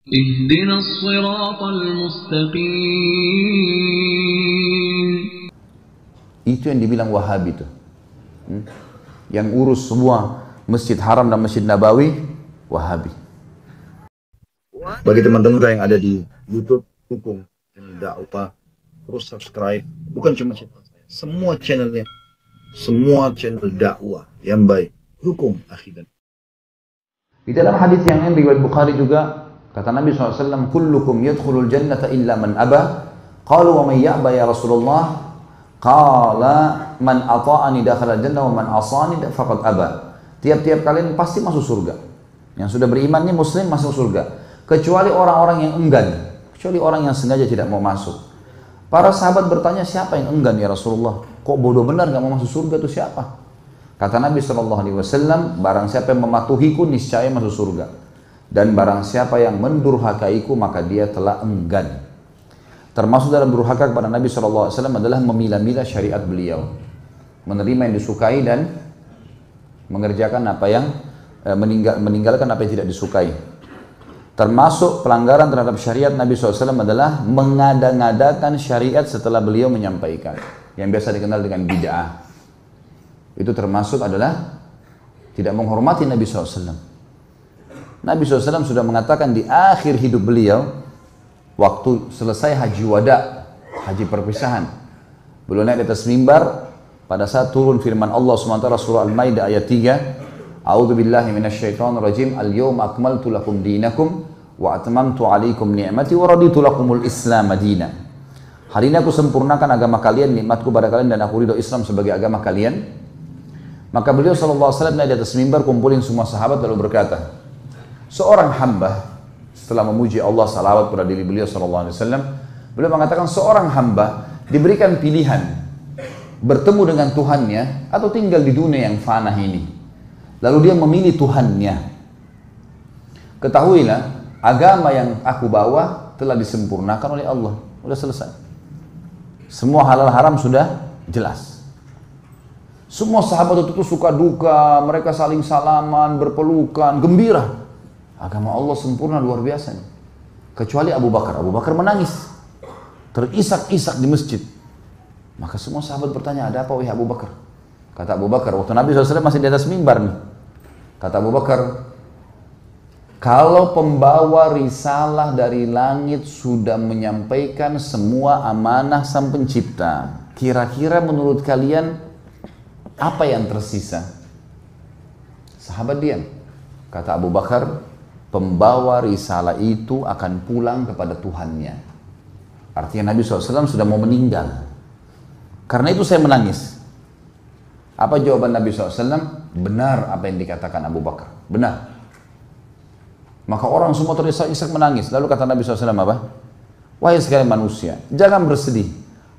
اهدنا الصراط المستقيم. Itu yang dibilang Wahabi itu. Yang urus semua Masjid Haram dan Masjid Nabawi, Wahabi. Bagi teman-teman yang ada di YouTube, dukung dakwah, terus subscribe. Bukan cuma channel saya, semua channelnya, semua channel dakwah yang baik, dukung akhidat. Di dalam hadis yang lain riwayat Bukhari juga kata Nabi SAW, kullukum yadkhulul jannata illa man aba. Qalu wa man ya'ba ya Rasulullah? Qala man ata'ani dakhala jannah wa man asani faqad aba. Tiap-tiap kalian pasti masuk surga. Yang sudah beriman ini muslim masuk surga. Kecuali orang-orang yang enggan, kecuali orang yang sengaja tidak mau masuk. Para sahabat bertanya, siapa yang enggan ya Rasulullah? Kok bodoh benar gak mau masuk surga itu siapa? Kata Nabi SAW, barang siapa yang mematuhiku niscaya masuk surga. Dan barang siapa yang mendurhakaiku maka dia telah enggan. Termasuk dalam durhaka kepada Nabi SAW adalah memilah-milah syariat beliau. Menerima yang disukai dan mengerjakan apa yang meninggalkan apa yang tidak disukai. Termasuk pelanggaran terhadap syariat Nabi SAW adalah mengada-ngadakan syariat setelah beliau menyampaikan. Yang biasa dikenal dengan bid'ah. Itu termasuk adalah tidak menghormati Nabi SAW. Nabi SAW sudah mengatakan di akhir hidup beliau, waktu selesai haji wada, haji perpisahan, beliau naik di atas mimbar pada saat turun firman Allah SWT surah Al-Maidah ayat 3, A'udzu billahi minasyaitonir rajim. Al-yawma akmaltu lakum dinakum wa atmamtu 'alaikum ni'mati wa raditu lakumul Islam madina. Hari ini aku sempurnakan agama kalian, nikmatku pada kalian dan aku ridho Islam sebagai agama kalian. Maka beliau SAW naik di atas mimbar kumpulin semua sahabat lalu berkata, seorang hamba setelah memuji Allah salawat pada diri beliau SAW, beliau mengatakan seorang hamba diberikan pilihan bertemu dengan Tuhannya atau tinggal di dunia yang fana ini. Lalu dia memilih Tuhannya. Ketahuilah, agama yang aku bawa telah disempurnakan oleh Allah. Sudah selesai. Semua halal haram sudah jelas. Semua sahabat itu suka duka, mereka saling salaman, berpelukan, gembira. Agama Allah sempurna luar biasa. Kecuali Abu Bakar. Abu Bakar menangis. Terisak-isak di masjid. Maka semua sahabat bertanya, ada apa wahai Abu Bakar? Kata Abu Bakar, waktu Nabi SAW masih di atas mimbar nih. Kata Abu Bakar, kalau pembawa risalah dari langit sudah menyampaikan semua amanah sang pencipta, kira-kira menurut kalian apa yang tersisa? Sahabat diam. Kata Abu Bakar, pembawa risalah itu akan pulang kepada Tuhannya. Artinya Nabi SAW sudah mau meninggal. Karena itu saya menangis. Apa jawaban Nabi SAW? Benar apa yang dikatakan Abu Bakar. Benar. Maka orang semua terisak-isak menangis. Lalu kata Nabi SAW apa? Wahai sekalian manusia, jangan bersedih.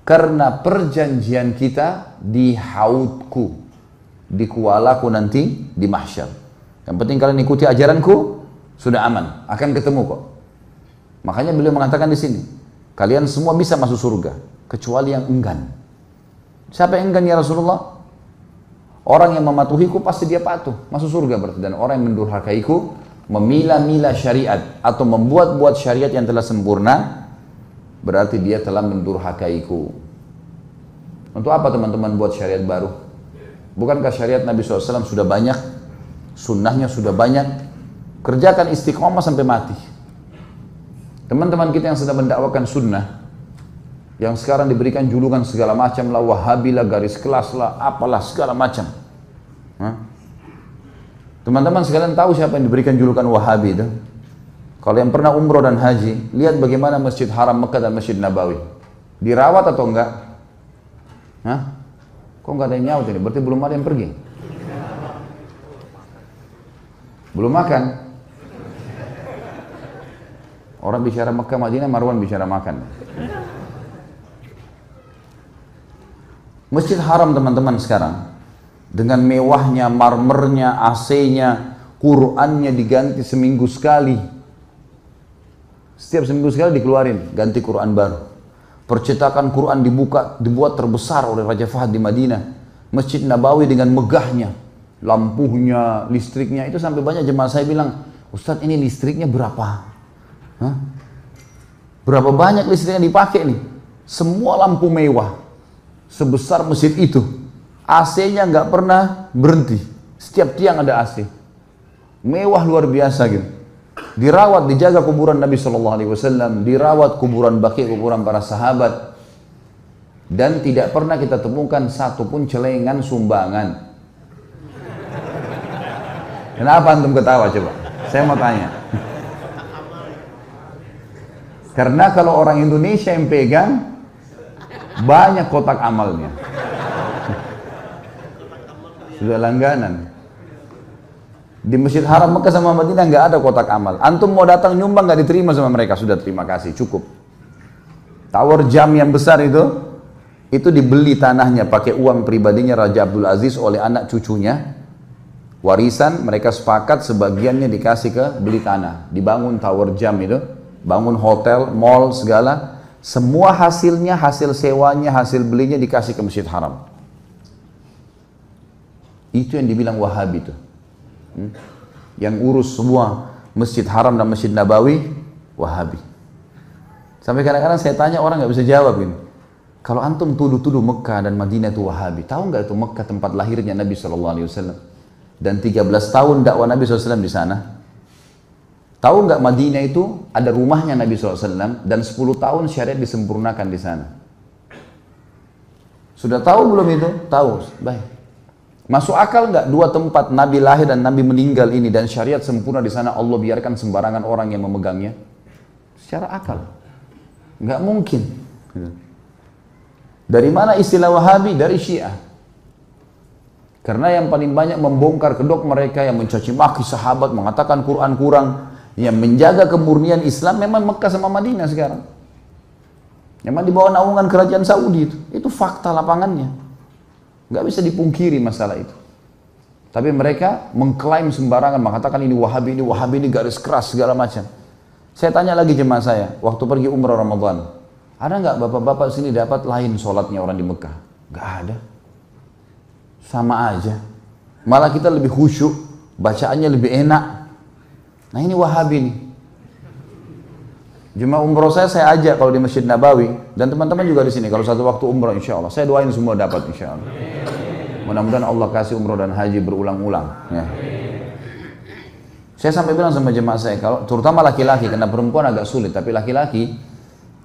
Karena perjanjian kita di haudku, di kualaku nanti di mahsyar. Yang penting kalian ikuti ajaranku, sudah aman. Akan ketemu kok. Makanya beliau mengatakan di sini, kalian semua bisa masuk surga. Kecuali yang enggan. Siapa yang enggan ya Rasulullah? Orang yang mematuhiku pasti dia patuh, masuk surga berarti. Dan orang yang mendurhakaiku, memilah-milah syariat atau membuat-buat syariat yang telah sempurna, berarti dia telah mendurhakaiku. Untuk apa teman-teman buat syariat baru? Bukankah syariat Nabi SAW sudah banyak, sunnahnya sudah banyak, kerjakan istiqomah sampai mati. Teman-teman kita yang sedang mendakwakan sunnah, yang sekarang diberikan julukan segala macam lah, Wahabi lah, garis kelas lah, apalah segala macam. Teman-teman sekalian tahu siapa yang diberikan julukan Wahabi itu? Kalau yang pernah umroh dan haji, lihat bagaimana Masjid Haram Mekah dan Masjid Nabawi. Dirawat atau enggak? Kok enggak ada yang nyaut ini? Berarti belum ada yang pergi. Belum makan. Orang bicara Mekah Madinah, Marwan bicara makan. Masjid Haram teman-teman sekarang dengan mewahnya, marmernya, AC-nya, Qurannya diganti seminggu sekali. Setiap seminggu sekali dikeluarin, ganti Quran baru. Percetakan Quran dibuat terbesar oleh Raja Fahd di Madinah. Masjid Nabawi dengan megahnya, lampunya, listriknya, itu sampai banyak jemaah saya bilang, Ustadz ini listriknya berapa? Hah? Berapa banyak listrik yang dipakai nih? Semua lampu mewah. Sebesar masjid itu. AC-nya nggak pernah berhenti. Setiap tiang ada AC. Mewah luar biasa gitu. Dirawat, dijaga kuburan Nabi SAW. Dirawat kuburan Baqi, kuburan para sahabat. Dan tidak pernah kita temukan satupun celengan sumbangan. Kenapa antum ketawa coba? Saya mau tanya. Karena kalau orang Indonesia yang pegang, banyak kotak amalnya. Sudah langganan. Di Masjid Haram Mekah sama Madinah nggak ada kotak amal. Antum mau datang nyumbang nggak diterima sama mereka. Sudah, terima kasih, cukup. Tower jam yang besar itu dibeli tanahnya pakai uang pribadinya Raja Abdul Aziz oleh anak cucunya. Warisan, mereka sepakat sebagiannya dikasih ke beli tanah. Dibangun tower jam itu. Bangun hotel, mall, segala, semua hasilnya, hasil sewanya, hasil belinya dikasih ke Masjid Haram. Itu yang dibilang Wahabi itu. Yang urus semua Masjid Haram dan Masjid Nabawi, Wahabi. Sampai kadang-kadang saya tanya, orang nggak bisa jawab ini. Kalau antum tuduh-tuduh Mekah dan Madinah itu Wahabi, tahu nggak itu Mekah tempat lahirnya Nabi SAW? Dan 13 tahun dakwah Nabi SAW di sana. Tahu nggak Madinah itu ada rumahnya Nabi SAW dan 10 tahun syariat disempurnakan di sana. Sudah tahu belum itu? Tahu. Baik. Masuk akal nggak dua tempat Nabi lahir dan Nabi meninggal ini dan syariat sempurna di sana Allah biarkan sembarangan orang yang memegangnya? Secara akal. Nggak mungkin. Dari mana istilah Wahabi? Dari Syiah. Karena yang paling banyak membongkar kedok mereka yang mencaci maki sahabat, mengatakan Quran kurang. Yang menjaga kemurnian Islam memang Mekah sama Madinah sekarang. Memang di bawah naungan kerajaan Saudi itu fakta lapangannya. Nggak bisa dipungkiri masalah itu. Tapi mereka mengklaim sembarangan, mengatakan ini Wahabi ini garis keras segala macam. Saya tanya lagi jemaah saya, waktu pergi umrah Ramadan, ada nggak bapak-bapak sini dapat lain sholatnya orang di Mekah? Nggak ada. Sama aja. Malah kita lebih khusyuk, bacaannya lebih enak. Nah ini Wahabi nih. Jemaah umroh saya ajak kalau di Masjid Nabawi dan teman-teman juga di sini. Kalau satu waktu umroh insya Allah, saya doain semua dapat insya Allah. Mudah-mudahan Allah kasih umroh dan haji berulang-ulang. Ya. Saya sampai bilang sama jemaah saya, kalau terutama laki-laki, karena perempuan agak sulit, tapi laki-laki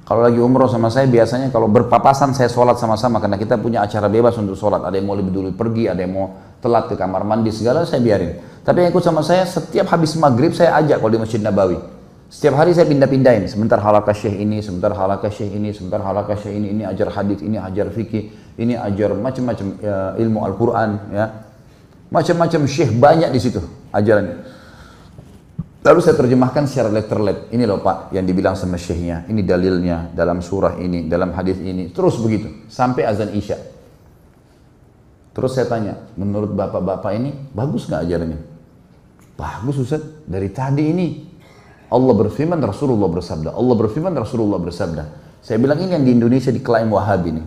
kalau lagi umroh sama saya biasanya kalau berpapasan saya sholat sama-sama karena kita punya acara bebas untuk sholat. Ada yang mau lebih dulu pergi, ada yang mau telat ke kamar mandi segala saya biarin. Tapi yang ikut sama saya setiap habis maghrib saya ajak kalau di Masjid Nabawi. Setiap hari saya pindah-pindahin. Sebentar halaqah syekh ini, sebentar halaqah syekh ini, sebentar halaqah syekh ini ajar hadis, ini ajar fikih, ini ajar macam-macam ilmu Al-Quran, ya. Macam-macam syekh banyak di situ ajarannya. Lalu saya terjemahkan secara letter-let. Ini loh Pak yang dibilang sama syekhnya. Ini dalilnya dalam surah ini, dalam hadis ini. Terus begitu sampai azan Isya. Terus saya tanya, menurut bapak-bapak ini bagus nggak ajarannya? Bagus Ustaz. Dari tadi ini Allah berfirman, Rasulullah bersabda. Allah berfirman, Rasulullah bersabda. Saya bilang ini yang di Indonesia diklaim Wahabi nih.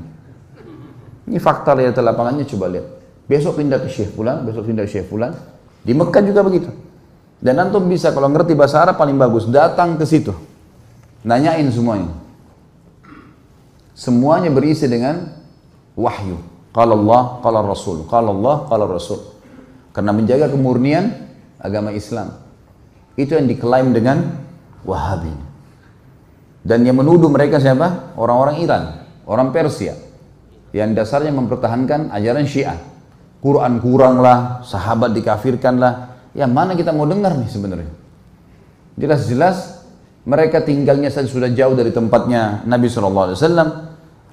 Ini fakta lihat lapangannya, coba lihat. Besok pindah ke Syekh Fulan, besok pindah ke Syekh Fulan. Di Mekah juga begitu. Dan antum bisa kalau ngerti bahasa Arab paling bagus datang ke situ, nanyain semuanya. Semuanya berisi dengan wahyu. Qala Allah, qala Rasul, qala Allah, qala Rasul. Karena menjaga kemurnian agama Islam. Itu yang diklaim dengan Wahabi. Dan yang menuduh mereka siapa? Orang-orang Iran, orang Persia. Yang dasarnya mempertahankan ajaran Syiah. Quran kurang lah, sahabat dikafirkan lah. Ya mana kita mau dengar nih sebenarnya? Jelas-jelas mereka tinggalnya saja sudah jauh dari tempatnya Nabi SAW.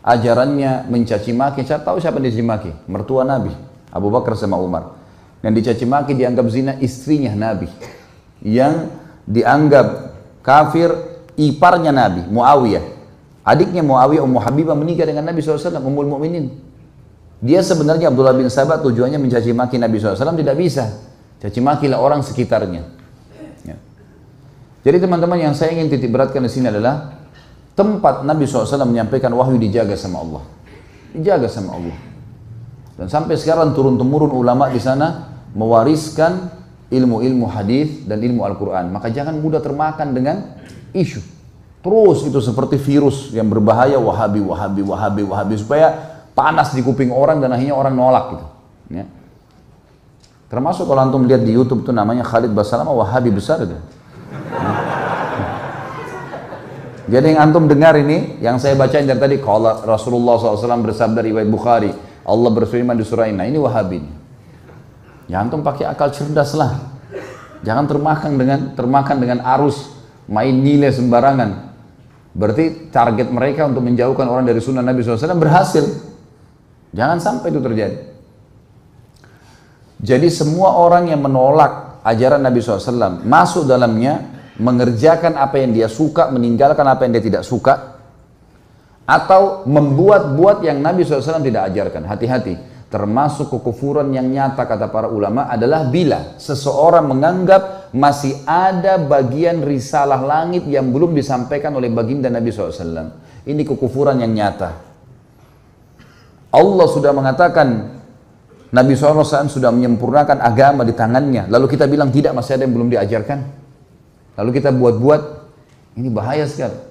Ajarannya mencaci maki. Saya tahu siapa yang dicaci maki? Mertua Nabi, Abu Bakar sama Umar. Yang dicaci maki dianggap zina istrinya Nabi. Yang dianggap kafir iparnya Nabi, Muawiyah. Adiknya Muawiyah, Ummu Habibah menikah dengan Nabi SAW, Ummul Mukminin. Dia sebenarnya Abdullah bin Sabah tujuannya mencaci maki Nabi SAW, tidak bisa. Caci makilah orang sekitarnya. Ya. Jadi teman-teman yang saya ingin titik beratkan di sini adalah tempat Nabi SAW menyampaikan wahyu dijaga sama Allah. Dijaga sama Allah. Dan sampai sekarang turun-temurun ulama di sana mewariskan ilmu-ilmu hadis dan ilmu Al-Quran. Maka jangan mudah termakan dengan Isu. Terus itu seperti virus yang berbahaya, Wahabi, Wahabi, Wahabi, Wahabi, supaya panas di kuping orang dan akhirnya orang nolak gitu. Ya. Termasuk kalau antum lihat di YouTube itu namanya Khalid Basalamah, Wahabi besar itu. Jadi yang antum dengar ini, yang saya bacain dari tadi, kalau Rasulullah SAW bersabda riwayat Bukhari, Allah berfirman di surah ini Wahabi ini. Ya antum pakai akal cerdas lah. Jangan termakan dengan arus main nilai sembarangan. Berarti target mereka untuk menjauhkan orang dari sunnah Nabi SAW berhasil. Jangan sampai itu terjadi. Jadi semua orang yang menolak ajaran Nabi SAW masuk dalamnya, mengerjakan apa yang dia suka, meninggalkan apa yang dia tidak suka, atau membuat-buat yang Nabi SAW tidak ajarkan. Hati-hati. Termasuk kekufuran yang nyata kata para ulama adalah bila seseorang menganggap masih ada bagian risalah langit yang belum disampaikan oleh baginda Nabi SAW. Ini kekufuran yang nyata. Allah sudah mengatakan Nabi SAW sudah menyempurnakan agama di tangannya. Lalu kita bilang tidak, masih ada yang belum diajarkan. Lalu kita buat-buat, ini bahaya sekali.